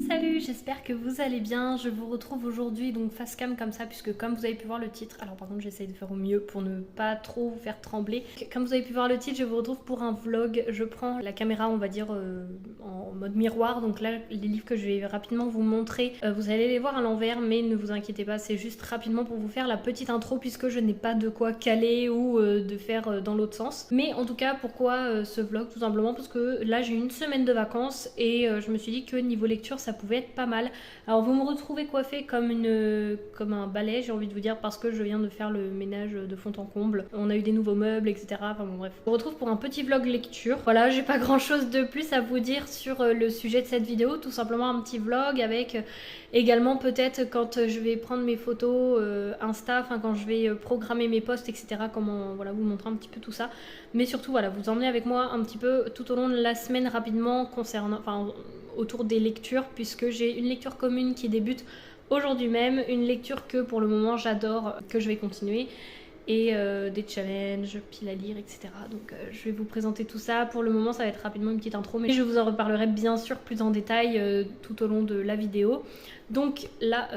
Salut, j'espère que vous allez bien. Je vous retrouve aujourd'hui donc face cam comme ça puisque comme vous avez pu voir le titre, alors par contre j'essaye de faire au mieux pour ne pas trop vous faire trembler. Comme vous avez pu voir le titre, je vous retrouve pour un vlog. Je prends la caméra on va dire en mode miroir, donc là les livres que je vais rapidement vous montrer, vous allez les voir à l'envers mais ne vous inquiétez pas, c'est juste rapidement pour vous faire la petite intro puisque je n'ai pas de quoi caler ou de faire dans l'autre sens. Mais en tout cas pourquoi ce vlog? Tout simplement parce que là j'ai une semaine de vacances et je me suis dit que niveau lecture ça pouvait être pas mal. Alors vous me retrouvez coiffée comme un balai, j'ai envie de vous dire, parce que je viens de faire le ménage de fond en comble. On a eu des nouveaux meubles, etc. Enfin bon bref. Je vous retrouve pour un petit vlog lecture. Voilà, j'ai pas grand chose de plus à vous dire sur le sujet de cette vidéo. Tout simplement un petit vlog avec également peut-être quand je vais prendre mes photos Insta, enfin quand je vais programmer mes posts, etc. Comment voilà, vous montrer un petit peu tout ça. Mais surtout voilà, vous emmenez avec moi un petit peu tout au long de la semaine rapidement concernant, enfin autour des lectures, puisque j'ai une lecture commune qui débute aujourd'hui même, une lecture que pour le moment j'adore, que je vais continuer, et des challenges, piles à lire, etc. Donc je vais vous présenter tout ça. Pour le moment ça va être rapidement une petite intro, mais je vous en reparlerai bien sûr plus en détail tout au long de la vidéo. Donc là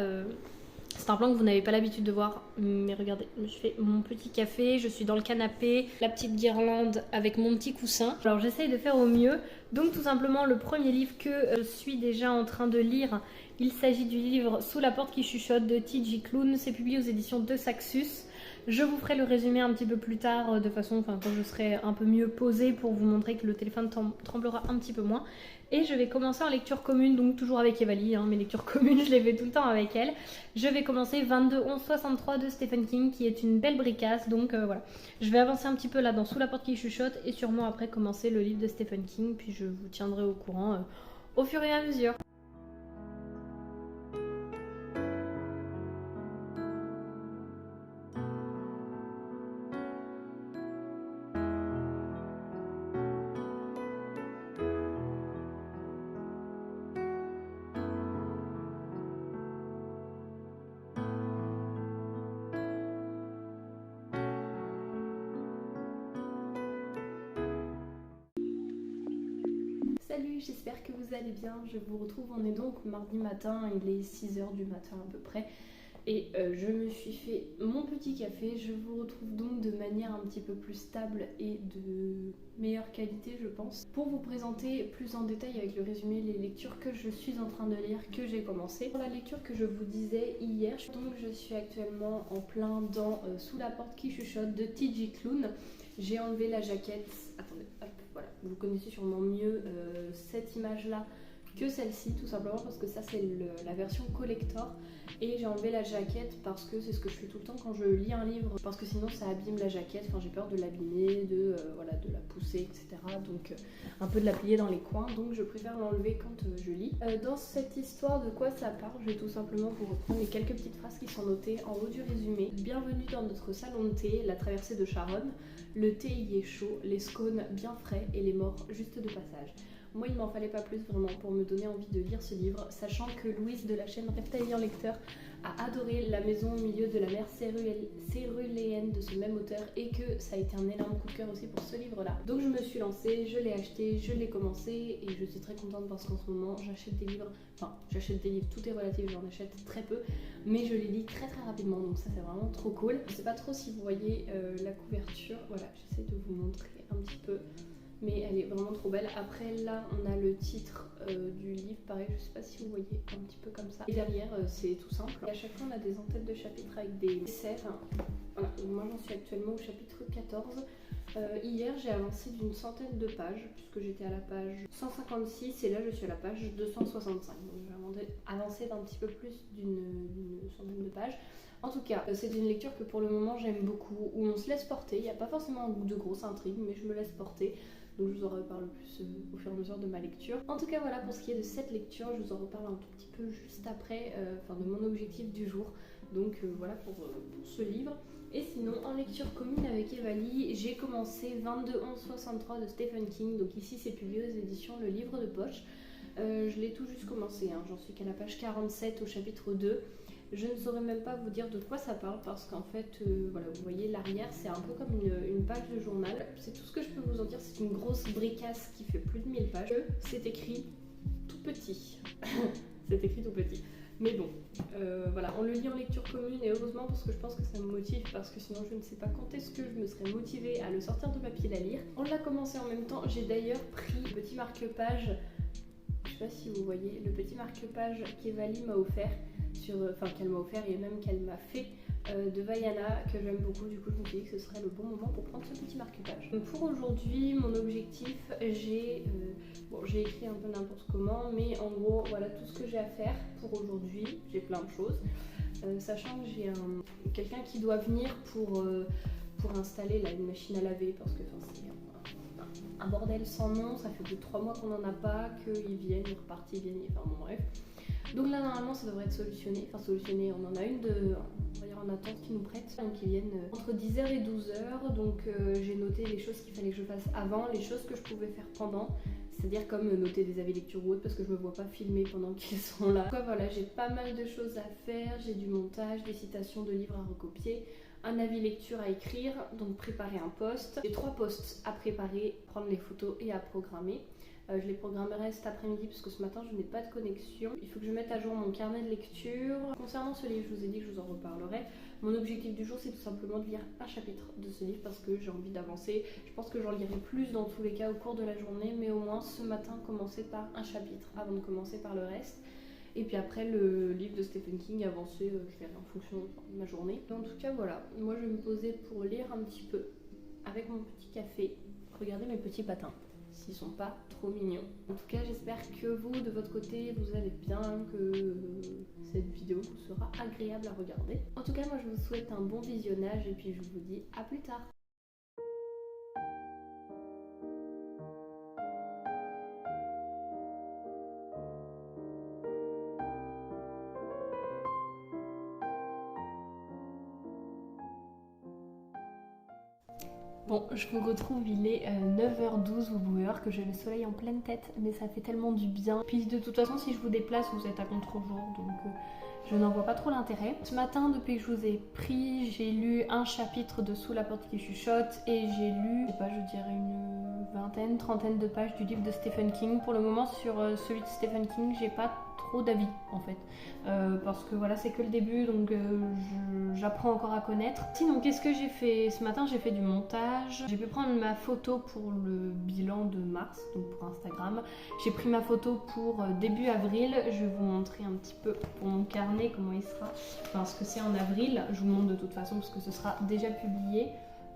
c'est un plan que vous n'avez pas l'habitude de voir, mais regardez, je me suis fait mon petit café, je suis dans le canapé, la petite guirlande avec mon petit coussin. Alors j'essaye de faire au mieux. Donc tout simplement le premier livre que je suis déjà en train de lire, il s'agit du livre Sous la porte qui chuchote de T.J. Klune. C'est publié aux éditions de Saxus. Je vous ferai le résumé un petit peu plus tard, de façon, quand je serai un peu mieux posée pour vous montrer que le téléphone tremblera un petit peu moins. Et je vais commencer en lecture commune, donc toujours avec Evali, mes lectures communes je les fais tout le temps avec elle. Je vais commencer 22-11-63 de Stephen King, qui est une belle bricasse, donc voilà. Je vais avancer un petit peu là dans Sous la porte qui chuchote et sûrement après commencer le livre de Stephen King, puis je vous tiendrai au courant au fur et à mesure. Salut, j'espère que vous allez bien. Je vous retrouve, on est donc mardi matin, il est 6h du matin à peu près. Et je me suis fait mon petit café. Je vous retrouve donc de manière un petit peu plus stable et de meilleure qualité je pense, pour vous présenter plus en détail avec le résumé les lectures que je suis en train de lire, que j'ai commencé. Pour la lecture que je vous disais hier, donc je suis actuellement en plein dans Sous la porte qui chuchote de T.J. Klune. J'ai enlevé la jaquette, attendez, hop, voilà, vous connaissez sûrement mieux cette image là que celle-ci, tout simplement parce que ça c'est la version collector, et j'ai enlevé la jaquette parce que c'est ce que je fais tout le temps quand je lis un livre, parce que sinon ça abîme la jaquette, enfin j'ai peur de l'abîmer, voilà, de la pousser, etc. Donc un peu de la plier dans les coins, donc je préfère l'enlever quand je lis. Dans cette histoire, de quoi ça parle? Je vais tout simplement vous reprendre les quelques petites phrases qui sont notées en haut du résumé. Bienvenue dans notre salon de thé, la traversée de Charonne. Le thé y est chaud, les scones bien frais et les morts juste de passage. Moi, il m'en fallait pas plus vraiment pour me donner envie de lire ce livre, sachant que Louise de la chaîne Reptilian Lecteur a adoré La maison au milieu de la mer céruléenne de ce même auteur, et que ça a été un énorme coup de cœur aussi pour ce livre-là. Donc je me suis lancée, je l'ai acheté, je l'ai commencé, et je suis très contente parce qu'en ce moment j'achète des livres, tout est relatif, j'en achète très peu, mais je les lis très très rapidement, donc ça c'est vraiment trop cool. Je sais pas trop si vous voyez la couverture, voilà, j'essaie de vous montrer un petit peu, mais elle est vraiment trop belle. Après là on a le titre du livre, pareil, je sais pas si vous voyez, un petit peu comme ça, et derrière c'est tout simple, et à chaque fois on a des en-têtes de chapitres avec des serres. Voilà, donc moi j'en suis actuellement au chapitre 14. Hier j'ai avancé d'une centaine de pages puisque j'étais à la page 156 et là je suis à la page 265, donc j'ai avancé d'un petit peu plus d'une centaine de pages. En tout cas, c'est une lecture que pour le moment j'aime beaucoup, où on se laisse porter, il n'y a pas forcément de grosses intrigues, mais je me laisse porter. Donc je vous en reparle plus au fur et à mesure de ma lecture. En tout cas voilà pour ce qui est de cette lecture, je vous en reparle un tout petit peu juste après, de mon objectif du jour. Donc voilà pour ce livre. Et sinon en lecture commune avec Evali, j'ai commencé 22-11-63 de Stephen King. Donc ici c'est publié aux éditions Le Livre de Poche. Je l'ai tout juste commencé, j'en suis qu'à la page 47 au chapitre 2. Je ne saurais même pas vous dire de quoi ça parle parce qu'en fait, voilà, vous voyez l'arrière, c'est un peu comme une page de journal. C'est tout ce que je peux vous en dire, c'est une grosse bricasse qui fait plus de 1000 pages. C'est écrit tout petit. c'est écrit tout petit. Mais bon, voilà, on le lit en lecture commune et heureusement parce que je pense que ça me motive, parce que sinon je ne sais pas quand est-ce que je me serais motivée à le sortir de ma pile à lire. On l'a commencé en même temps, j'ai d'ailleurs pris le petit marque-page, je sais pas si vous voyez, le petit marque-page qu'Evali m'a offert, qu'elle m'a offert et même qu'elle m'a fait de Vaiana, que j'aime beaucoup. Du coup je me suis dit que ce serait le bon moment pour prendre ce petit marque-page. Pour aujourd'hui, mon objectif, j'ai écrit un peu n'importe comment, mais en gros voilà tout ce que j'ai à faire pour aujourd'hui. J'ai plein de choses, sachant que j'ai quelqu'un qui doit venir pour installer là, une machine à laver, parce que c'est un bordel sans nom, ça fait plus de 3 mois qu'on n'en a pas, qu'ils viennent, ils repartent, ils viennent, enfin bon bref. Donc là normalement ça devrait être solutionné, on en a une on va dire en attente qui nous prête, donc ils viennent entre 10h et 12h, donc j'ai noté les choses qu'il fallait que je fasse avant, les choses que je pouvais faire pendant, c'est-à-dire comme noter des avis lecture ou autre, parce que je me vois pas filmer pendant qu'ils sont là. Donc, voilà, j'ai pas mal de choses à faire, j'ai du montage, des citations de livres à recopier, un avis lecture à écrire, donc préparer un post. J'ai 3 posts à préparer, prendre les photos et à programmer. Je les programmerai cet après-midi parce que ce matin je n'ai pas de connexion. Il faut que je mette à jour mon carnet de lecture. Concernant ce livre, je vous ai dit que je vous en reparlerai. Mon objectif du jour, c'est tout simplement de lire un chapitre de ce livre parce que j'ai envie d'avancer. Je pense que j'en lirai plus dans tous les cas au cours de la journée, mais au moins ce matin, commencer par un chapitre avant de commencer par le reste. Et puis après, le livre de Stephen King, avancer, je verrai en fonction de ma journée. En tout cas, voilà, moi je vais me poser pour lire un petit peu avec mon petit café. Regardez mes petits patins, s'ils sont pas trop mignons. En tout cas, j'espère que vous, de votre côté, vous allez bien, que cette vidéo vous sera agréable à regarder. En tout cas, moi je vous souhaite un bon visionnage et puis je vous dis à plus tard. Bon, je vous retrouve, il est 9h12, vous pouvez voir que j'ai le soleil en pleine tête, mais ça fait tellement du bien. Puis de toute façon, si je vous déplace, vous êtes à contre-jour, donc je n'en vois pas trop l'intérêt. Ce matin, depuis que je vous ai pris, j'ai lu un chapitre de Sous la porte qui chuchote et j'ai lu, je sais pas, je dirais une vingtaine, trentaine de pages du livre de Stephen King. Pour le moment, sur celui de Stephen King, j'ai pas trop d'avis en fait, parce que voilà, c'est que le début, donc j'apprends encore à connaître. Sinon, qu'est-ce que j'ai fait ce matin? J'ai fait du montage, j'ai pu prendre ma photo pour le bilan de mars, donc pour Instagram. J'ai pris ma photo pour début avril, je vais vous montrer un petit peu pour mon carnet comment il sera, enfin ce que c'est en avril, je vous montre de toute façon parce que ce sera déjà publié.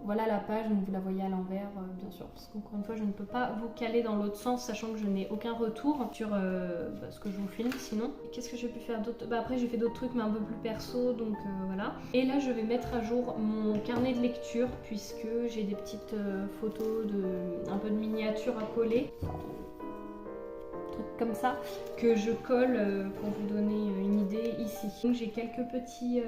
Voilà la page, donc vous la voyez à l'envers, bien sûr, parce qu'encore une fois, je ne peux pas vous caler dans l'autre sens, sachant que je n'ai aucun retour sur ce que je vous filme sinon. Qu'est-ce que j'ai pu faire d'autre? Après, j'ai fait d'autres trucs, mais un peu plus perso, donc voilà. Et là, je vais mettre à jour mon carnet de lecture, puisque j'ai des petites photos, un peu de miniatures à coller. Trucs comme ça, que je colle pour vous donner une idée ici. Donc j'ai quelques petites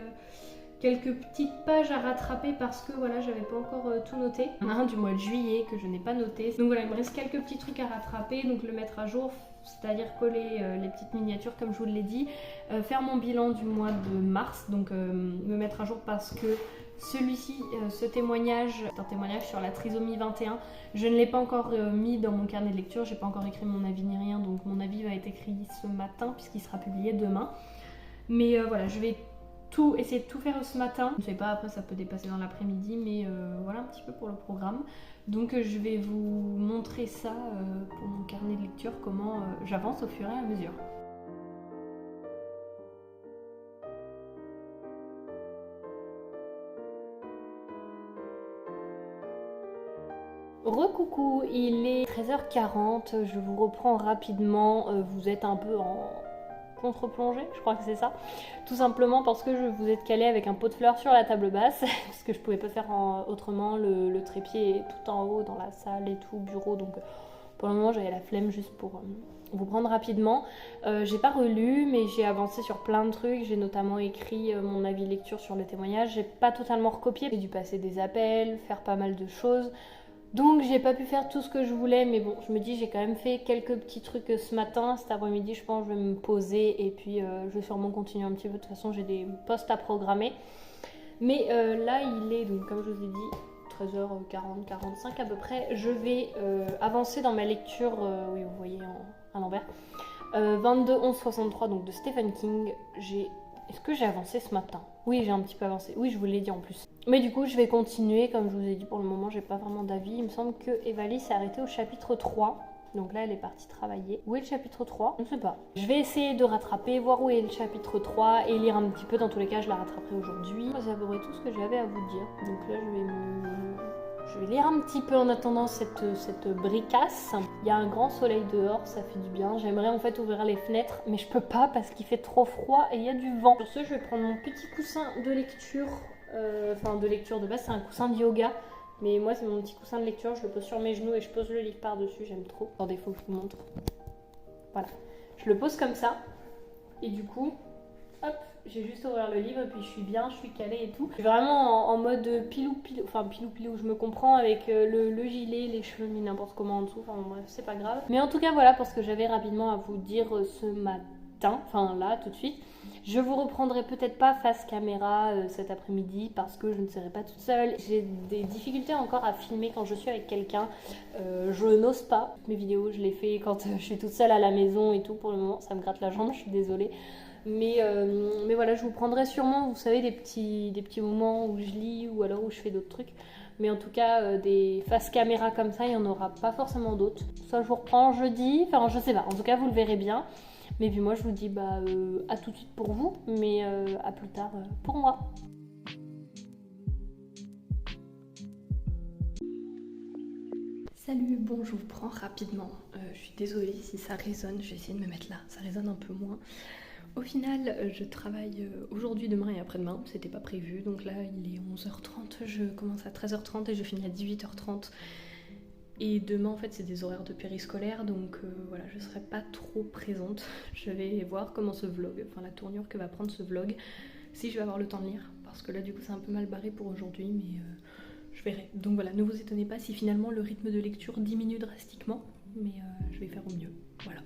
pages à rattraper parce que voilà, j'avais pas encore tout noté. Il y en a un du mois de juillet que je n'ai pas noté. Donc voilà, il me reste quelques petits trucs à rattraper, donc le mettre à jour, c'est-à-dire coller les petites miniatures comme je vous l'ai dit, faire mon bilan du mois de mars, donc me mettre à jour parce que celui-ci, ce témoignage, c'est un témoignage sur la trisomie 21. Je ne l'ai pas encore mis dans mon carnet de lecture, j'ai pas encore écrit mon avis ni rien, donc mon avis va être écrit ce matin puisqu'il sera publié demain. Mais voilà, je vais essayer de tout faire ce matin. Je ne sais pas, après ça peut dépasser dans l'après-midi, mais voilà un petit peu pour le programme. Donc je vais vous montrer ça pour mon carnet de lecture, comment j'avance au fur et à mesure. Recoucou, il est 13h40, je vous reprends rapidement, vous êtes un peu en contre-plongée, je crois que c'est ça, tout simplement parce que je vous ai calé avec un pot de fleurs sur la table basse, parce que je pouvais pas faire autrement, le trépied est tout en haut dans la salle et tout, bureau, donc pour le moment j'avais la flemme juste pour vous prendre rapidement. J'ai pas relu, mais j'ai avancé sur plein de trucs, j'ai notamment écrit mon avis lecture sur le témoignage, j'ai pas totalement recopié, j'ai dû passer des appels, faire pas mal de choses. Donc j'ai pas pu faire tout ce que je voulais, mais bon, je me dis j'ai quand même fait quelques petits trucs ce matin. Cet après-midi, je pense que je vais me poser et puis je vais sûrement continuer un petit peu. De toute façon, j'ai des posts à programmer. Mais là, il est, donc comme je vous ai dit, 13h40, 45 à peu près. Je vais avancer dans ma lecture, oui vous voyez à l'envers, 22-11-63 donc de Stephen King. Est-ce que j'ai avancé ce matin? Oui, j'ai un petit peu avancé. Oui, je vous l'ai dit en plus. Mais du coup, je vais continuer. Comme je vous ai dit, pour le moment, j'ai pas vraiment d'avis. Il me semble que Evalie s'est arrêtée au chapitre 3. Donc là, elle est partie travailler. Où est le chapitre 3? Je ne sais pas. Je vais essayer de rattraper, voir où est le chapitre 3 et lire un petit peu. Dans tous les cas, je la rattraperai aujourd'hui. C'est à peu près tout ce que j'avais à vous dire. Donc là, je vais lire un petit peu en attendant cette bricasse. Il y a un grand soleil dehors, ça fait du bien. J'aimerais en fait ouvrir les fenêtres, mais je peux pas parce qu'il fait trop froid et il y a du vent. Sur ce, je vais prendre mon petit coussin de lecture. Enfin, de lecture de base, c'est un coussin de yoga. Mais moi, c'est mon petit coussin de lecture. Je le pose sur mes genoux et je pose le livre par-dessus. J'aime trop. Attendez, faut que je vous montre. Voilà. Je le pose comme ça. Et du coup, hop, j'ai juste ouvert le livre et puis je suis bien, je suis calée et tout. Je suis vraiment en mode pilou, enfin pilou, je me comprends avec le gilet, les cheveux mis n'importe comment en dessous, enfin bref, c'est pas grave. Mais en tout cas, voilà pour ce que j'avais rapidement à vous dire ce matin, enfin là, tout de suite. Je vous reprendrai peut-être pas face caméra cet après-midi parce que je ne serai pas toute seule. J'ai des difficultés encore à filmer quand je suis avec quelqu'un. Je n'ose pas. Mes vidéos, je les fais quand je suis toute seule à la maison et tout. Pour le moment, ça me gratte la jambe, je suis désolée. Mais voilà, je vous prendrai sûrement, vous savez, des petits moments où je lis ou alors où je fais d'autres trucs. Mais en tout cas, des faces caméra comme ça, il n'y en aura pas forcément d'autres. Ça, je vous reprends jeudi, enfin je sais pas. En tout cas, vous le verrez bien. Mais puis moi, je vous dis à tout de suite pour vous, mais à plus tard pour moi. Salut, bon, je vous prends rapidement. Je suis désolée si ça résonne, je vais essayer de me mettre là, ça résonne un peu moins. Au final, je travaille aujourd'hui, demain et après-demain, c'était pas prévu, donc là il est 11h30, je commence à 13h30 et je finis à 18h30. Et demain en fait c'est des horaires de périscolaire, donc voilà, je serai pas trop présente. Je vais voir comment ce vlog, enfin la tournure que va prendre ce vlog, si je vais avoir le temps de lire, parce que là du coup c'est un peu mal barré pour aujourd'hui, mais je verrai. Donc voilà, ne vous étonnez pas si finalement le rythme de lecture diminue drastiquement, mais je vais faire au mieux, voilà.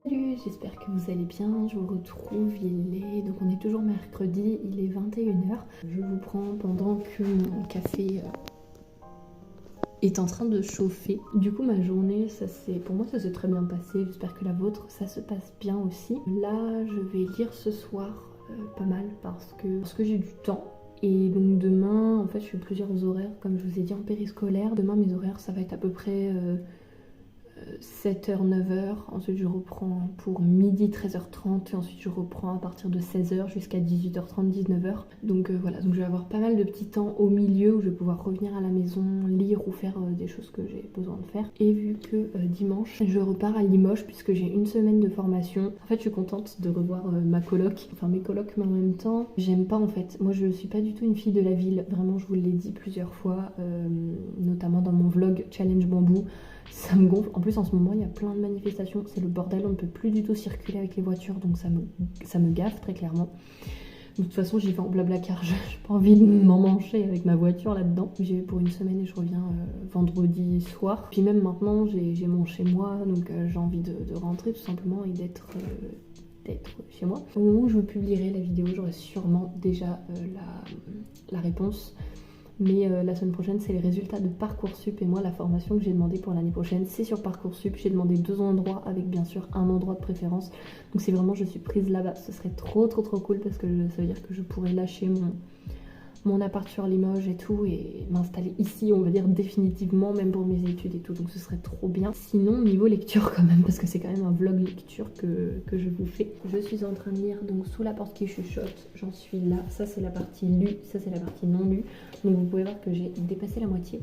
Salut, j'espère que vous allez bien, je vous retrouve, donc on est toujours mercredi, il est 21h. Je vous prends pendant que mon café est en train de chauffer. Du coup ma journée, pour moi ça s'est très bien passé, j'espère que la vôtre ça se passe bien aussi. Là je vais lire ce soir pas mal parce que j'ai du temps. Et donc demain, en fait je fais plusieurs horaires, comme je vous ai dit en périscolaire. Demain mes horaires ça va être à peu près 7h, 9h, ensuite je reprends pour midi 13h30 et ensuite je reprends à partir de 16h jusqu'à 18h30, 19h. Donc voilà, donc je vais avoir pas mal de petits temps au milieu où je vais pouvoir revenir à la maison, lire ou faire des choses que j'ai besoin de faire. Et vu que dimanche je repars à Limoges puisque j'ai une semaine de formation, en fait je suis contente de revoir ma coloc, enfin mes colocs, mais en même temps j'aime pas en fait. Moi je suis pas du tout une fille de la ville, vraiment je vous l'ai dit plusieurs fois, notamment dans mon vlog Challenge Bambou. Ça me gonfle. En plus en ce moment il y a plein de manifestations, c'est le bordel, on ne peut plus du tout circuler avec les voitures, donc ça me gaffe très clairement. De toute façon j'y vais en blabla car j'ai pas envie de m'emmancher avec ma voiture là-dedans. J'y vais pour une semaine et je reviens vendredi soir. Puis même maintenant j'ai mon chez moi, donc j'ai envie de rentrer tout simplement et d'être chez moi. Au moment où je publierai la vidéo, j'aurai sûrement déjà la réponse. Mais la semaine prochaine c'est les résultats de Parcoursup et moi la formation que j'ai demandé pour l'année prochaine c'est sur Parcoursup. J'ai demandé 2 endroits avec bien sûr un endroit de préférence, donc si vraiment je suis prise là-bas ce serait trop cool parce que ça veut dire que je pourrais lâcher mon appart sur Limoges et tout, et m'installer ici, on va dire définitivement, même pour mes études et tout, donc ce serait trop bien. Sinon, niveau lecture quand même, parce que c'est quand même un vlog lecture que je vous fais. Je suis en train de lire donc Sous la porte qui chuchote, j'en suis là. Ça c'est la partie lue, ça c'est la partie non lue. Donc vous pouvez voir que j'ai dépassé la moitié.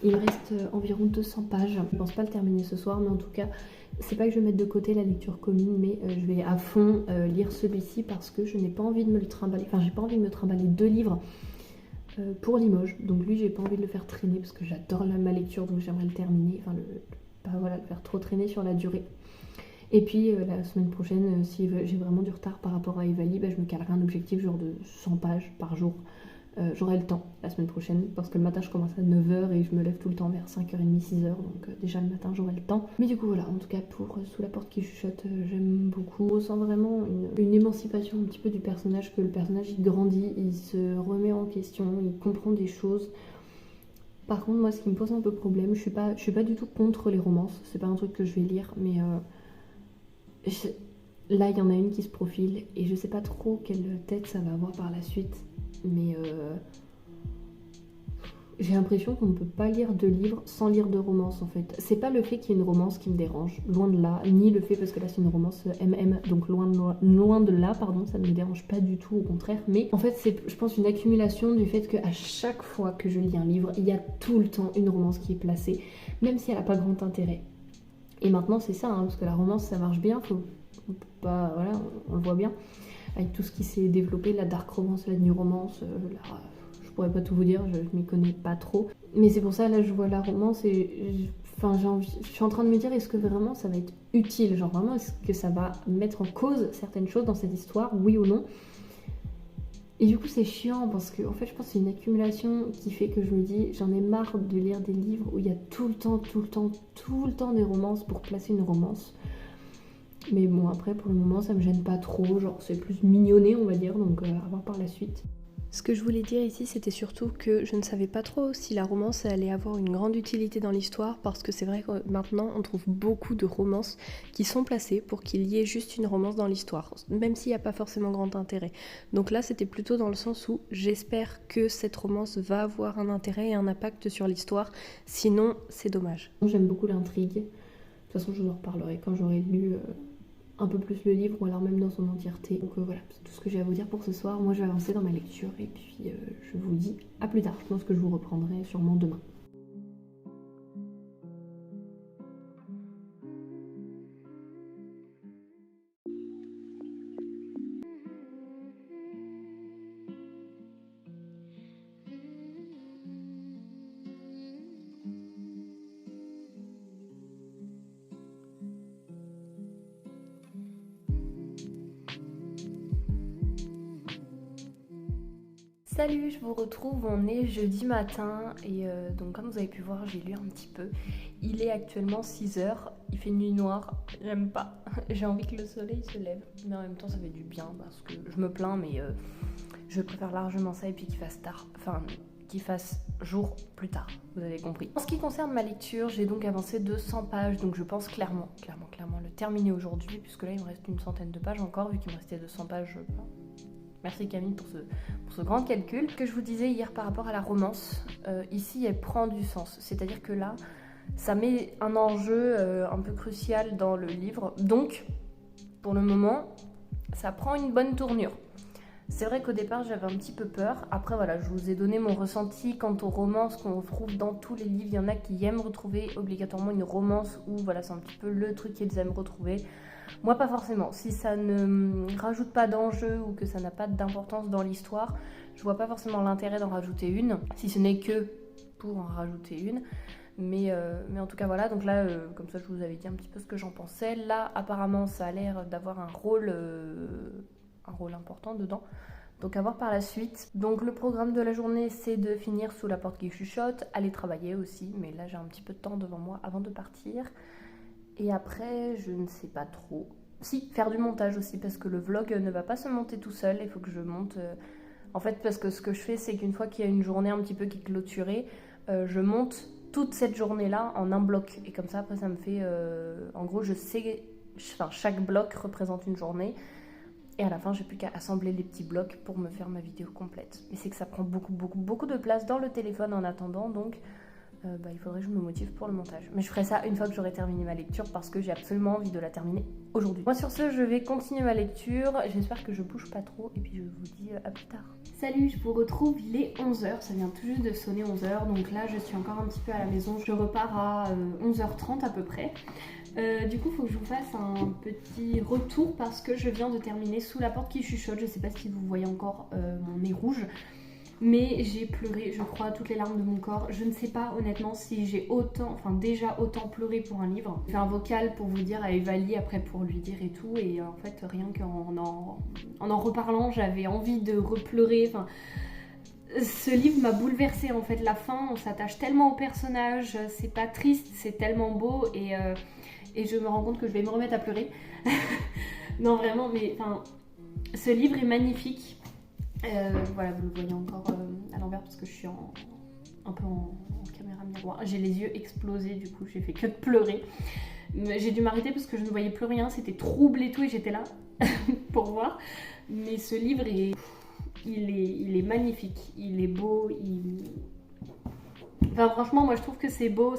Il me reste environ 200 pages. Je pense pas le terminer ce soir, mais en tout cas, c'est pas que je vais mettre de côté la lecture commune, mais je vais à fond lire celui-ci parce que je n'ai pas envie de me le trimballer. Enfin, j'ai pas envie de me trimballer 2 livres pour Limoges. Donc lui, j'ai pas envie de le faire traîner parce que j'adore ma lecture, donc j'aimerais le terminer. Enfin, le faire trop traîner sur la durée. Et puis la semaine prochaine, si j'ai vraiment du retard par rapport à Evali, je me calerai un objectif genre de 100 pages par jour. J'aurai le temps la semaine prochaine parce que le matin je commence à 9h et je me lève tout le temps vers 5h30, 6h, donc déjà le matin j'aurai le temps. Mais du coup voilà, en tout cas pour Sous la porte qui chuchote, j'aime beaucoup. On ressent vraiment une émancipation un petit peu du personnage, que le personnage il grandit, il se remet en question, il comprend des choses. Par contre moi ce qui me pose un peu problème, je suis pas du tout contre les romances, c'est pas un truc que je vais lire, mais là il y en a une qui se profile et je sais pas trop quelle tête ça va avoir par la suite. Mais j'ai l'impression qu'on ne peut pas lire de livres sans lire de romance en fait. C'est pas le fait qu'il y ait une romance qui me dérange, loin de là, ni le fait parce que là c'est une romance MM, donc loin de là, pardon, ça ne me dérange pas du tout, au contraire. Mais en fait c'est, je pense, une accumulation du fait qu'à chaque fois que je lis un livre, il y a tout le temps une romance qui est placée, même si elle n'a pas grand intérêt. Et maintenant c'est ça, parce que la romance ça marche bien, faut pas, voilà, on le voit bien. Avec tout ce qui s'est développé, la dark romance, la new romance, je pourrais pas tout vous dire, je m'y connais pas trop. Mais c'est pour ça, là, je vois la romance et je suis en train de me dire, est-ce que vraiment ça va être utile? Genre vraiment, est-ce que ça va mettre en cause certaines choses dans cette histoire, oui ou non? Et du coup, c'est chiant parce que, en fait, je pense que c'est une accumulation qui fait que je me dis, j'en ai marre de lire des livres où il y a tout le temps des romances pour placer une romance. Mais bon, après, pour le moment, ça me gêne pas trop. Genre, c'est plus mignonné, on va dire, donc à voir par la suite. Ce que je voulais dire ici, c'était surtout que je ne savais pas trop si la romance allait avoir une grande utilité dans l'histoire, parce que c'est vrai que maintenant, on trouve beaucoup de romances qui sont placées pour qu'il y ait juste une romance dans l'histoire, même s'il n'y a pas forcément grand intérêt. Donc là, c'était plutôt dans le sens où j'espère que cette romance va avoir un intérêt et un impact sur l'histoire, sinon c'est dommage. J'aime beaucoup l'intrigue. De toute façon, je vous en reparlerai quand j'aurai lu un peu plus le livre, ou alors même dans son entièreté. Donc voilà, c'est tout ce que j'ai à vous dire pour ce soir. Moi je vais avancer dans ma lecture et puis je vous dis à plus tard. Je pense que je vous reprendrai sûrement demain. Salut, je vous retrouve, on est jeudi matin et donc comme vous avez pu voir, j'ai lu un petit peu. Il est actuellement 6h, il fait nuit noire, j'aime pas, j'ai envie que le soleil se lève, mais en même temps ça fait du bien parce que je me plains, mais je préfère largement ça et puis qu'il fasse tard, enfin qu'il fasse jour plus tard, vous avez compris. En ce qui concerne ma lecture, j'ai donc avancé de 100 pages, donc je pense clairement le terminer aujourd'hui, puisque là il me reste une centaine de pages encore, vu qu'il me restait 200 pages. Merci Camille pour ce grand calcul. Que je vous disais hier par rapport à la romance, ici elle prend du sens. C'est-à-dire que là, ça met un enjeu un peu crucial dans le livre. Donc, pour le moment, ça prend une bonne tournure. C'est vrai qu'au départ, j'avais un petit peu peur. Après, voilà, je vous ai donné mon ressenti quant aux romances qu'on trouve dans tous les livres. Il y en a qui aiment retrouver obligatoirement une romance où, voilà, c'est un petit peu le truc qu'ils aiment retrouver. Moi, pas forcément. Si ça ne rajoute pas d'enjeu ou que ça n'a pas d'importance dans l'histoire, je vois pas forcément l'intérêt d'en rajouter une, si ce n'est que pour en rajouter une. Mais en tout cas, voilà. Donc là, comme ça, je vous avais dit un petit peu ce que j'en pensais. Là, apparemment, ça a l'air d'avoir un rôle important dedans. Donc à voir par la suite. Donc le programme de la journée, c'est de finir Sous la porte qui chuchote, aller travailler aussi. Mais là, j'ai un petit peu de temps devant moi avant de partir. Et après, je ne sais pas trop. Si, faire du montage aussi, parce que le vlog ne va pas se monter tout seul. Il faut que je monte... En fait, parce que ce que je fais, c'est qu'une fois qu'il y a une journée un petit peu qui est clôturée, je monte toute cette journée-là en un bloc. Et comme ça, après, ça me fait... En gros, je sais... Enfin, chaque bloc représente une journée. Et à la fin, j'ai plus qu'à assembler les petits blocs pour me faire ma vidéo complète. Mais c'est que ça prend beaucoup de place dans le téléphone en attendant, donc il faudrait que je me motive pour le montage. Mais je ferai ça une fois que j'aurai terminé ma lecture parce que j'ai absolument envie de la terminer aujourd'hui. Moi sur ce, je vais continuer ma lecture. J'espère que je bouge pas trop et puis je vous dis à plus tard. Salut, je vous retrouve, il est 11h, ça vient tout juste de sonner 11h, donc là je suis encore un petit peu à la maison. Je repars à 11h30 à peu près. Du coup, il faut que je vous fasse un petit retour parce que je viens de terminer Sous la porte qui chuchote. Je sais pas si vous voyez encore mon nez rouge. Mais j'ai pleuré, je crois, toutes les larmes de mon corps. Je ne sais pas honnêtement si j'ai déjà autant pleuré pour un livre. J'ai fait un vocal pour vous dire à Evali après pour lui dire et tout. Et en fait, rien en reparlant, j'avais envie de repleurer. Enfin, ce livre m'a bouleversée en fait. La fin, on s'attache tellement au personnage. C'est pas triste, c'est tellement beau. Et je me rends compte que je vais me remettre à pleurer. Non, vraiment, mais enfin, ce livre est magnifique. Voilà, vous le voyez encore à l'envers parce que je suis un peu en caméra miroir. J'ai les yeux explosés, du coup j'ai fait que de pleurer. J'ai dû m'arrêter parce que je ne voyais plus rien, c'était trouble et tout et j'étais là pour voir. Mais ce livre il est magnifique, il est beau, Enfin franchement moi je trouve que c'est beau,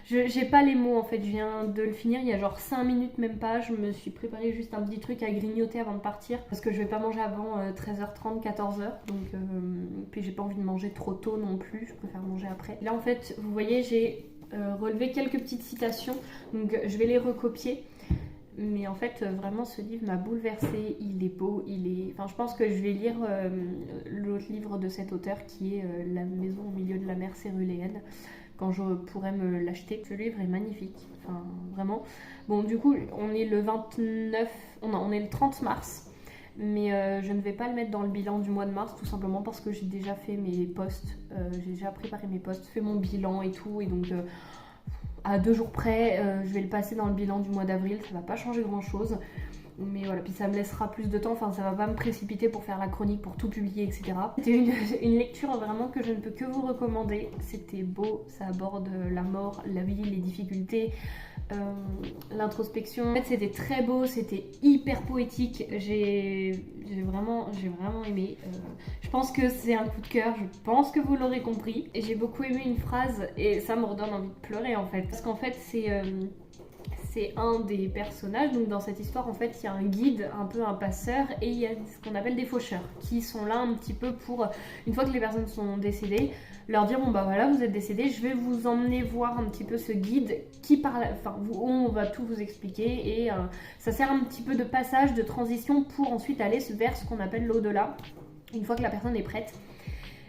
j'ai pas les mots en fait, je viens de le finir il y a genre 5 minutes même pas, je me suis préparé juste un petit truc à grignoter avant de partir parce que je vais pas manger avant 13h30, 14h donc puis j'ai pas envie de manger trop tôt non plus, je préfère manger après. Là en fait vous voyez j'ai relevé quelques petites citations donc je vais les recopier. Mais en fait, vraiment, ce livre m'a bouleversée. Il est beau, Enfin, je pense que je vais lire l'autre livre de cet auteur qui est La maison au milieu de la mer céruléenne quand je pourrai me l'acheter. Ce livre est magnifique, enfin, vraiment. Bon, du coup, on est le 29... on est le 30 mars. Mais je ne vais pas le mettre dans le bilan du mois de mars, tout simplement parce que j'ai déjà fait mes posts. J'ai déjà préparé mes posts, fait mon bilan et tout. Et donc... à 2 jours près, je vais le passer dans le bilan du mois d'avril, ça va pas changer grand chose. Mais voilà, puis ça me laissera plus de temps, enfin ça va pas me précipiter pour faire la chronique, pour tout publier, etc. C'était une lecture vraiment que je ne peux que vous recommander. C'était beau, ça aborde la mort, la vie, les difficultés, l'introspection. En fait c'était très beau, c'était hyper poétique, j'ai vraiment aimé. Je pense que c'est un coup de cœur, je pense que vous l'aurez compris. Et j'ai beaucoup aimé une phrase et ça me redonne envie de pleurer en fait. Parce qu'en fait c'est un des personnages, donc dans cette histoire en fait il y a un guide, un peu un passeur et il y a ce qu'on appelle des faucheurs qui sont là un petit peu pour, une fois que les personnes sont décédées, leur dire bon bah voilà vous êtes décédés, je vais vous emmener voir un petit peu ce guide qui parle, enfin on va tout vous expliquer et ça sert un petit peu de passage, de transition pour ensuite aller vers ce qu'on appelle l'au-delà, une fois que la personne est prête.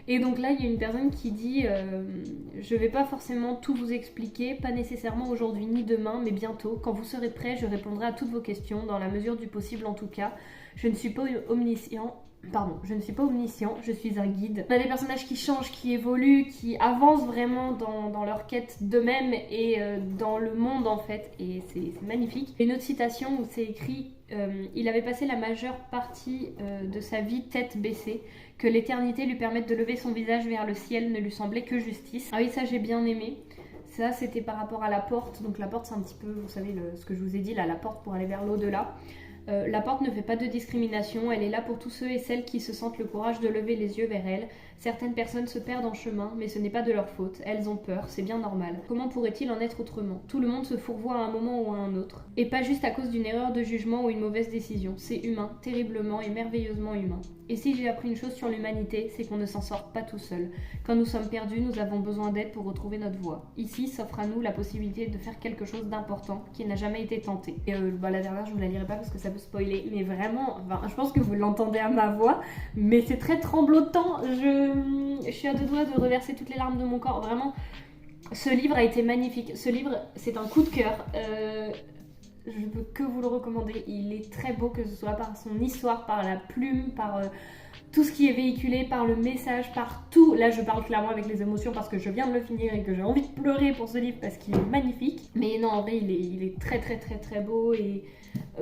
Et donc là, il y a une personne qui dit je vais pas forcément tout vous expliquer, pas nécessairement aujourd'hui ni demain, mais bientôt. Quand vous serez prêt, je répondrai à toutes vos questions, dans la mesure du possible en tout cas. Je ne suis pas omniscient, je suis un guide. On a des personnages qui changent, qui évoluent, qui avancent vraiment dans leur quête d'eux-mêmes et dans le monde en fait, et c'est magnifique. Une autre citation où c'est écrit il avait passé la majeure partie de sa vie tête baissée, que l'éternité lui permette de lever son visage vers le ciel ne lui semblait que justice. Ah oui, ça j'ai bien aimé. Ça c'était par rapport à la porte, donc la porte c'est un petit peu, vous savez ce que je vous ai dit là, la porte pour aller vers l'au-delà. La porte ne fait pas de discrimination, elle est là pour tous ceux et celles qui se sentent le courage de lever les yeux vers elle. Certaines personnes se perdent en chemin, mais ce n'est pas de leur faute, elles ont peur, c'est bien normal. Comment pourrait-il en être autrement? Tout le monde se fourvoie à un moment ou à un autre. Et pas juste à cause d'une erreur de jugement ou une mauvaise décision, c'est humain, terriblement et merveilleusement humain. Et si j'ai appris une chose sur l'humanité, c'est qu'on ne s'en sort pas tout seul. Quand nous sommes perdus, nous avons besoin d'aide pour retrouver notre voie. Ici s'offre à nous la possibilité de faire quelque chose d'important qui n'a jamais été tenté. Et la dernière, je vous la lirai pas parce que ça peut spoiler, mais vraiment, je pense que vous l'entendez à ma voix, mais c'est très tremblotant. Je suis à deux doigts de reverser toutes les larmes de mon corps. Vraiment, ce livre a été magnifique. Ce livre, c'est un coup de cœur. Je ne peux que vous le recommander. Il est très beau, que ce soit par son histoire, par la plume, par tout ce qui est véhiculé, par le message, par tout. Là, je parle clairement avec les émotions parce que je viens de le finir et que j'ai envie de pleurer pour ce livre parce qu'il est magnifique. Mais non, en vrai, il est très très très très beau. Et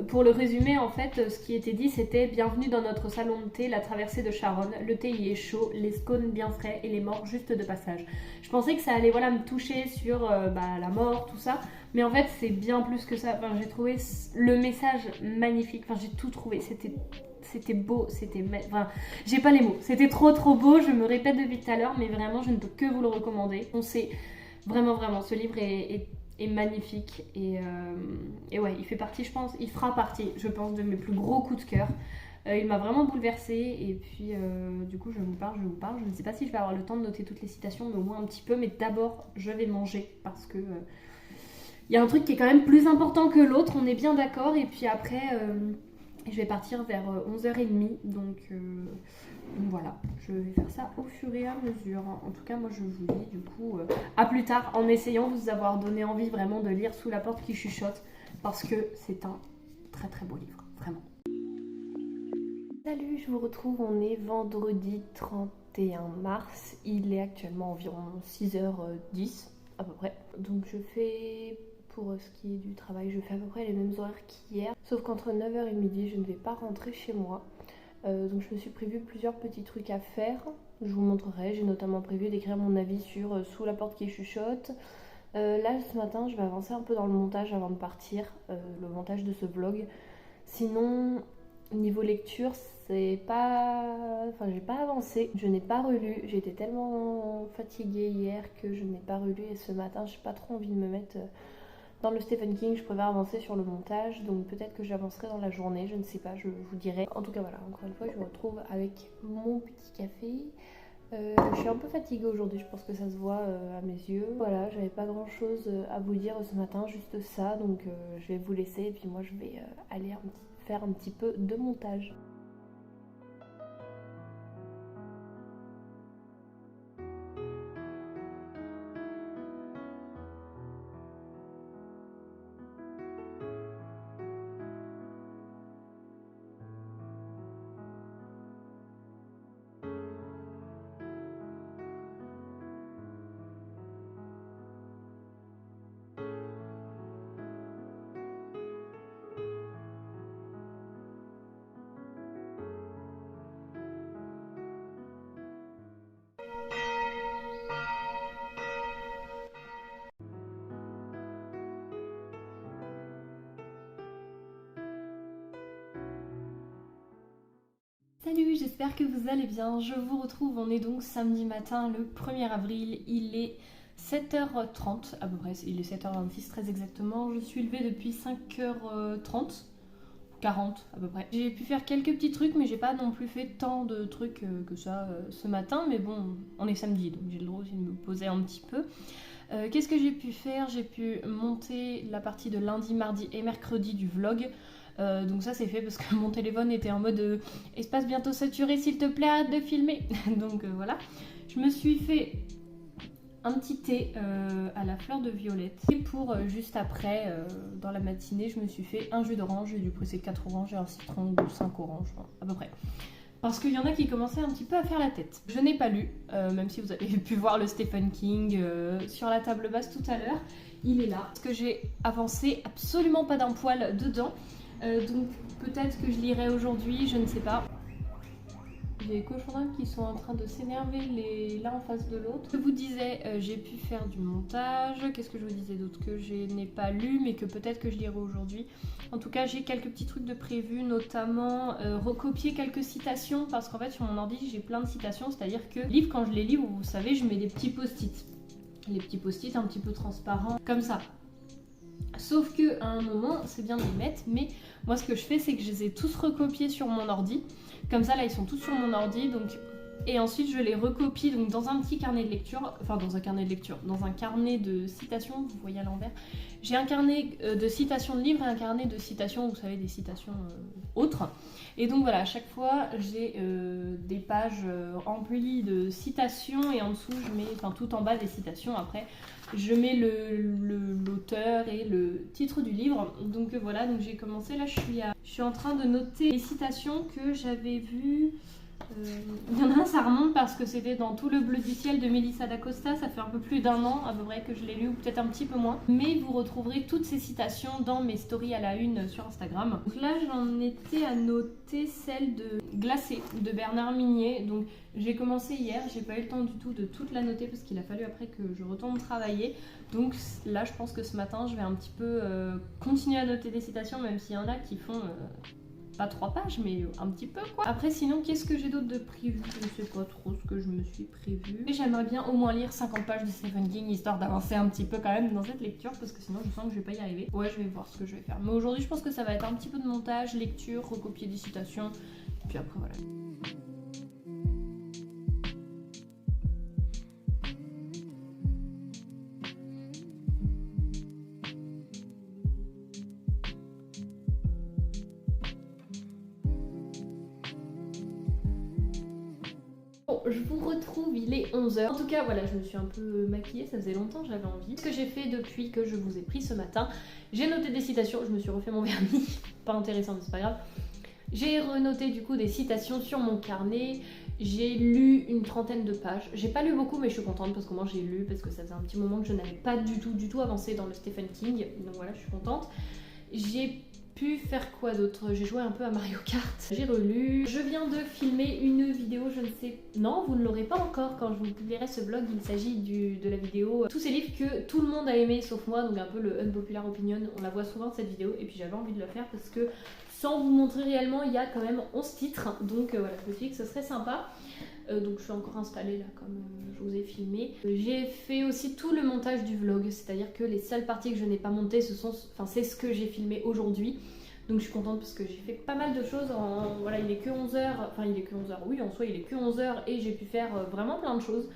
pour le résumer, en fait, ce qui était dit, c'était « Bienvenue dans notre salon de thé, la traversée de Charonne. Le thé y est chaud, les scones bien frais et les morts juste de passage. » Je pensais que ça allait me toucher sur la mort, tout ça. Mais en fait, c'est bien plus que ça. Enfin, j'ai trouvé le message magnifique. Enfin, j'ai tout trouvé. C'était c'était beau, enfin, j'ai pas les mots, c'était trop beau, je me répète depuis tout à l'heure, mais vraiment je ne peux que vous le recommander. On sait vraiment, ce livre est magnifique et ouais, il fait partie, il fera partie, je pense, de mes plus gros coups de cœur. Il m'a vraiment bouleversée et puis du coup je vous parle. Je ne sais pas si je vais avoir le temps de noter toutes les citations, mais au moins un petit peu. Mais d'abord je vais manger parce que il y a un truc qui est quand même plus important que l'autre, on est bien d'accord. Et puis après je vais partir vers 11h30, donc voilà, je vais faire ça au fur et à mesure. En tout cas moi je vous dis du coup à plus tard, en essayant de vous avoir donné envie vraiment de lire Sous la porte qui chuchote, parce que c'est un très beau livre, vraiment. Salut, je vous retrouve, on est vendredi 31 mars, il est actuellement environ 6h10 à peu près. Donc je fais, pour ce qui est du travail, je fais à peu près les mêmes horaires qu'hier, sauf qu'entre 9h et midi je ne vais pas rentrer chez moi. Donc je me suis prévu plusieurs petits trucs à faire, je vous montrerai. J'ai notamment prévu d'écrire mon avis sur Sous la porte qui chuchote. Là ce matin je vais avancer un peu dans le montage avant de partir, le montage de ce vlog. Sinon niveau lecture, j'ai pas avancé, je n'ai pas relu, j'étais tellement fatiguée hier que je n'ai pas relu, et ce matin j'ai pas trop envie de me mettre dans le Stephen King, je préfère avancer sur le montage, donc peut-être que j'avancerai dans la journée, je ne sais pas, je vous dirai. En tout cas voilà, encore une fois je vous retrouve avec mon petit café. Je suis un peu fatiguée aujourd'hui, je pense que ça se voit à mes yeux. Voilà, j'avais pas grand chose à vous dire ce matin, juste ça, donc je vais vous laisser et puis moi je vais aller faire un petit peu de montage. Salut, j'espère que vous allez bien. Je vous retrouve, on est donc samedi matin, le 1er avril, il est 7h30 à peu près, il est 7h26 très exactement. Je suis levée depuis 5h30, 40 à peu près. J'ai pu faire quelques petits trucs, mais j'ai pas non plus fait tant de trucs que ça ce matin, mais bon, on est samedi, donc j'ai le droit aussi de me poser un petit peu. Qu'est-ce que j'ai pu faire? J'ai pu monter la partie de lundi, mardi et mercredi du vlog. Donc ça c'est fait parce que mon téléphone était en mode espace bientôt saturé, s'il te plaît arrête de filmer. Donc voilà, je me suis fait un petit thé à la fleur de violette, et pour juste après dans la matinée je me suis fait un jus d'orange. J'ai dû presser 4 oranges et un citron ou 5 oranges à peu près, parce qu'il y en a qui commençaient un petit peu à faire la tête. Je n'ai pas lu, même si vous avez pu voir le Stephen King sur la table basse tout à l'heure, il est là, parce que j'ai avancé absolument pas d'un poil dedans. Donc peut-être que je lirai aujourd'hui, je ne sais pas. J'ai les cochons qui sont en train de s'énerver l'un en face de l'autre. Je vous disais, j'ai pu faire du montage. Qu'est-ce que je vous disais d'autre que je n'ai pas lu, mais que peut-être que je lirai aujourd'hui. En tout cas, j'ai quelques petits trucs de prévu, notamment recopier quelques citations, parce qu'en fait sur mon ordi j'ai plein de citations, c'est-à-dire que les livres, quand je les lis, vous savez, je mets des petits post-it. Les petits post-it un petit peu transparents, comme ça. Sauf que à un moment, c'est bien de les mettre, mais moi ce que je fais, c'est que je les ai tous recopiés sur mon ordi. Comme ça, là, ils sont tous sur mon ordi, donc... Et ensuite, je les recopie donc dans un petit carnet de lecture, enfin dans un carnet de lecture, dans un carnet de citations, vous voyez à l'envers. J'ai un carnet de citations de livres et un carnet de citations, vous savez, des citations autres. Et donc voilà, à chaque fois, j'ai des pages remplies de citations, et en dessous, je mets, enfin tout en bas des citations, après, je mets l'auteur et le titre du livre. Donc voilà, donc j'ai commencé, là je suis en train de noter les citations que j'avais vues. Il y en a un, ça remonte parce que c'était dans Tout le bleu du ciel de Melissa d'Acosta, ça fait un peu plus d'un an à peu près que je l'ai lu, ou peut-être un petit peu moins. Mais vous retrouverez toutes ces citations dans mes stories à la une sur Instagram. Donc là j'en étais à noter celle de Glacé de Bernard Minier. Donc j'ai commencé hier, j'ai pas eu le temps du tout de toute la noter parce qu'il a fallu après que je retourne travailler. Donc là je pense que ce matin je vais un petit peu continuer à noter des citations, même s'il y en a qui font pas 3 pages, mais un petit peu quoi. Après sinon, qu'est-ce que j'ai d'autre de prévu? Je sais pas trop ce que je me suis prévu. Et j'aimerais bien au moins lire 50 pages de Stephen King, histoire d'avancer un petit peu quand même dans cette lecture, parce que sinon je sens que je vais pas y arriver. Ouais, je vais voir ce que je vais faire. Mais aujourd'hui, je pense que ça va être un petit peu de montage, lecture, recopier des citations, et puis après voilà. Bon, je vous retrouve, il est 11h. En tout cas, voilà, je me suis un peu maquillée, ça faisait longtemps, j'avais envie. Ce que j'ai fait depuis que je vous ai pris ce matin, j'ai noté des citations, je me suis refait mon vernis, pas intéressant mais c'est pas grave. J'ai renoté du coup des citations sur mon carnet, j'ai lu une trentaine de pages. J'ai pas lu beaucoup mais je suis contente parce que moi j'ai lu, parce que ça faisait un petit moment que je n'avais pas du tout avancé dans le Stephen King, donc voilà, je suis contente. J'ai pu faire quoi d'autre? J'ai joué un peu à Mario Kart, j'ai relu, je viens de filmer une vidéo, je ne sais... Non, vous ne l'aurez pas encore quand je vous publierai ce vlog, il s'agit de la vidéo tous ces livres que tout le monde a aimé sauf moi, donc un peu le unpopular opinion, on la voit souvent cette vidéo, et puis j'avais envie de le faire parce que sans vous montrer réellement, il y a quand même 11 titres, donc voilà, je me suis dit que ce serait sympa. Donc je suis encore installée là comme je vous ai filmé. J'ai fait aussi tout le montage du vlog, c'est-à-dire que les seules parties que je n'ai pas montées, c'est ce que j'ai filmé aujourd'hui. Donc je suis contente parce que j'ai fait pas mal de choses voilà, il est que 11h, enfin il est que 11h, oui en soi il est que 11h et j'ai pu faire vraiment plein de choses.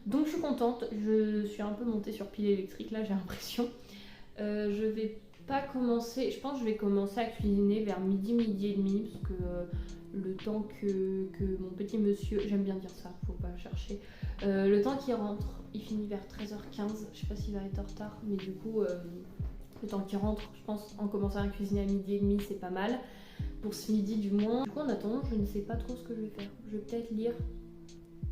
Donc je suis contente, je suis un peu montée sur pile électrique là, j'ai l'impression. Je vais pas commencer, je pense que je vais commencer à cuisiner vers midi et demi parce que le temps que mon petit monsieur, j'aime bien dire ça, faut pas chercher, le temps qu'il rentre, il finit vers 13h15, je sais pas s'il va être en retard, mais du coup le temps qu'il rentre, je pense en commençant à cuisiner à midi et demi c'est pas mal, pour ce midi du moins. Du coup en attendant, je ne sais pas trop ce que je vais faire, je vais peut-être lire,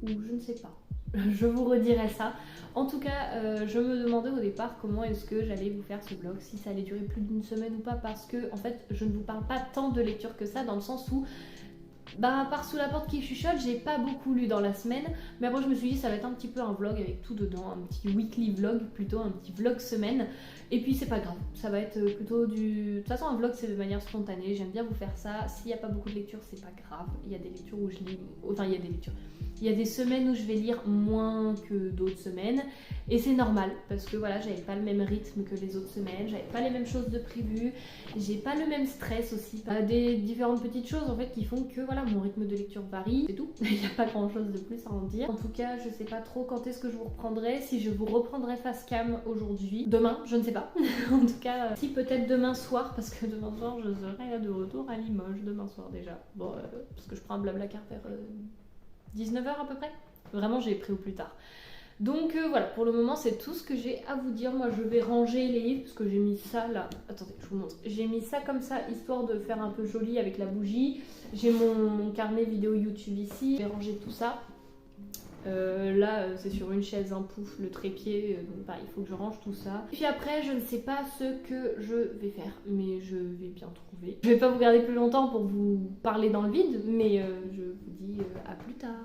ou je ne sais pas. Je vous redirai ça. En tout cas, je me demandais au départ comment est-ce que j'allais vous faire ce vlog, si ça allait durer plus d'une semaine ou pas, parce que en fait je ne vous parle pas tant de lecture que ça, dans le sens où à part Sous la porte qui chuchote, j'ai pas beaucoup lu dans la semaine, mais après je me suis dit ça va être un petit peu un vlog avec tout dedans, un petit weekly vlog plutôt, un petit vlog semaine, et puis c'est pas grave, ça va être plutôt du... De toute façon un vlog c'est de manière spontanée, j'aime bien vous faire ça, s'il n'y a pas beaucoup de lecture c'est pas grave, il y a des lectures où je lis, enfin il y a des lectures, il y a des semaines où je vais lire moins que d'autres semaines, et c'est normal, parce que voilà, j'avais pas le même rythme que les autres semaines, j'avais pas les mêmes choses de prévues, j'ai pas le même stress aussi, des différentes petites choses en fait qui font que voilà, mon rythme de lecture varie, c'est tout, il n'y a pas grand chose de plus à en dire. En tout cas, je sais pas trop quand est-ce que je vous reprendrai, si je vous reprendrai face cam aujourd'hui, demain, je ne sais pas, en tout cas, si peut-être demain soir, parce que demain soir je serai de retour à Limoges, demain soir déjà, bon, parce que je prends un Blablacar vers 19h à peu près, vraiment j'ai pris au plus tard. Donc voilà, pour le moment c'est tout ce que j'ai à vous dire. Moi je vais ranger les livres parce que j'ai mis ça là. Attendez, je vous montre. J'ai mis ça comme ça histoire de faire un peu joli avec la bougie. J'ai mon carnet vidéo YouTube ici. Je vais ranger tout ça. Là c'est sur une chaise, un pouf, le trépied. Donc bah, il faut que je range tout ça. Et puis après je ne sais pas ce que je vais faire, mais je vais bien trouver. Je vais pas vous garder plus longtemps pour vous parler dans le vide, mais je vous dis à plus tard.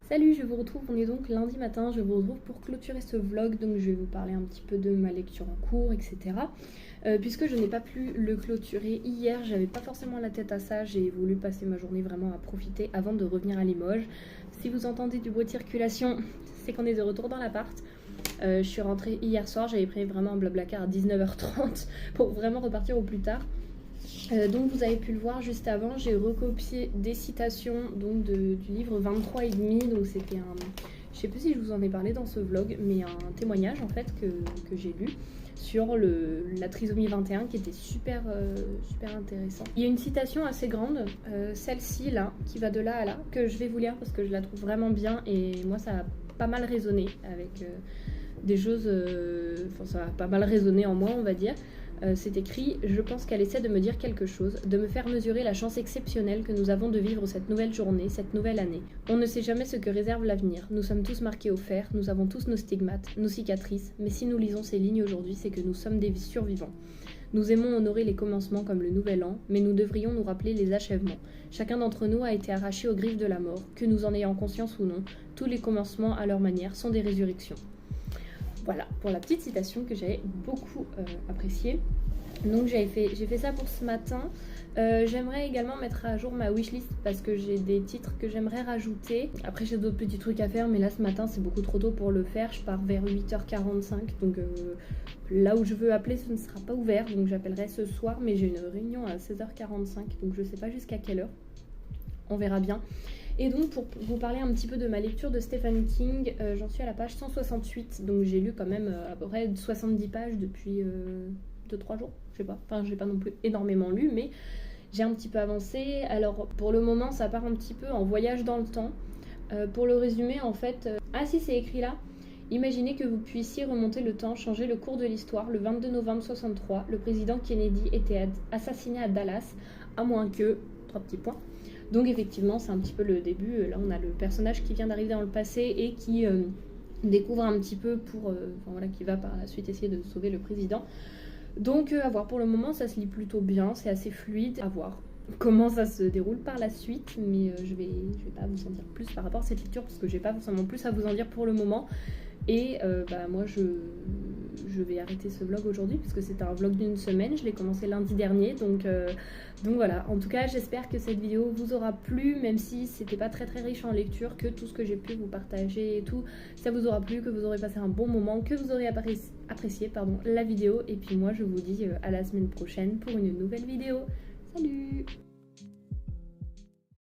Salut, je vous retrouve, on est donc lundi matin, je vous retrouve pour clôturer ce vlog, donc je vais vous parler un petit peu de ma lecture en cours, etc. Puisque je n'ai pas pu le clôturer hier, j'avais pas forcément la tête à ça, j'ai voulu passer ma journée vraiment à profiter avant de revenir à Limoges. Si vous entendez du bruit de circulation, c'est qu'on est de retour dans l'appart. Je suis rentrée hier soir, j'avais pris vraiment un blablacar à 19h30 pour vraiment repartir au plus tard. Donc vous avez pu le voir juste avant, j'ai recopié des citations donc du livre 23 et demi, donc c'était je sais plus si je vous en ai parlé dans ce vlog, mais un témoignage en fait que j'ai lu sur la trisomie 21 qui était super intéressant. Il y a une citation assez grande, celle-ci là, qui va de là à là, que je vais vous lire parce que je la trouve vraiment bien et moi ça a pas mal résonné avec des choses, ça a pas mal résonné en moi on va dire. C'est écrit « Je pense qu'elle essaie de me dire quelque chose, de me faire mesurer la chance exceptionnelle que nous avons de vivre cette nouvelle journée, cette nouvelle année. On ne sait jamais ce que réserve l'avenir. Nous sommes tous marqués au fer, nous avons tous nos stigmates, nos cicatrices, mais si nous lisons ces lignes aujourd'hui, c'est que nous sommes des survivants. Nous aimons honorer les commencements comme le nouvel an, mais nous devrions nous rappeler les achèvements. Chacun d'entre nous a été arraché aux griffes de la mort, que nous en ayons conscience ou non. Tous les commencements, à leur manière, sont des résurrections. » Voilà, pour la petite citation que j'avais beaucoup appréciée. Donc j'ai fait ça pour ce matin. J'aimerais également mettre à jour ma wishlist parce que j'ai des titres que j'aimerais rajouter. Après j'ai d'autres petits trucs à faire, mais là ce matin c'est beaucoup trop tôt pour le faire. Je pars vers 8h45, donc là où je veux appeler ce ne sera pas ouvert. Donc j'appellerai ce soir, mais j'ai une réunion à 16h45, donc je sais pas jusqu'à quelle heure. On verra bien. Et donc pour vous parler un petit peu de ma lecture de Stephen King, j'en suis à la page 168, donc j'ai lu quand même à peu près 70 pages depuis 2-3 jours, je sais pas, enfin j'ai pas non plus énormément lu, mais j'ai un petit peu avancé. Alors pour le moment ça part un petit peu en voyage dans le temps. Pour le résumer en fait, ah si c'est écrit là, imaginez que vous puissiez remonter le temps, changer le cours de l'histoire. Le 22 novembre 63, le président Kennedy était assassiné à Dallas, à moins que, 3 petits points. Donc effectivement c'est un petit peu le début, là on a le personnage qui vient d'arriver dans le passé et qui découvre un petit peu qui va par la suite essayer de sauver le président. Donc à voir, pour le moment ça se lit plutôt bien, c'est assez fluide, à voir comment ça se déroule par la suite, mais je vais pas vous en dire plus par rapport à cette lecture parce que j'ai pas forcément plus à vous en dire pour le moment. Et moi je vais arrêter ce vlog aujourd'hui puisque c'était un vlog d'une semaine, je l'ai commencé lundi dernier, donc voilà. En tout cas j'espère que cette vidéo vous aura plu, même si c'était pas très riche en lecture, que tout ce que j'ai pu vous partager et tout, ça vous aura plu, que vous aurez passé un bon moment, que vous aurez apprécié la vidéo, et puis moi je vous dis à la semaine prochaine pour une nouvelle vidéo. Salut!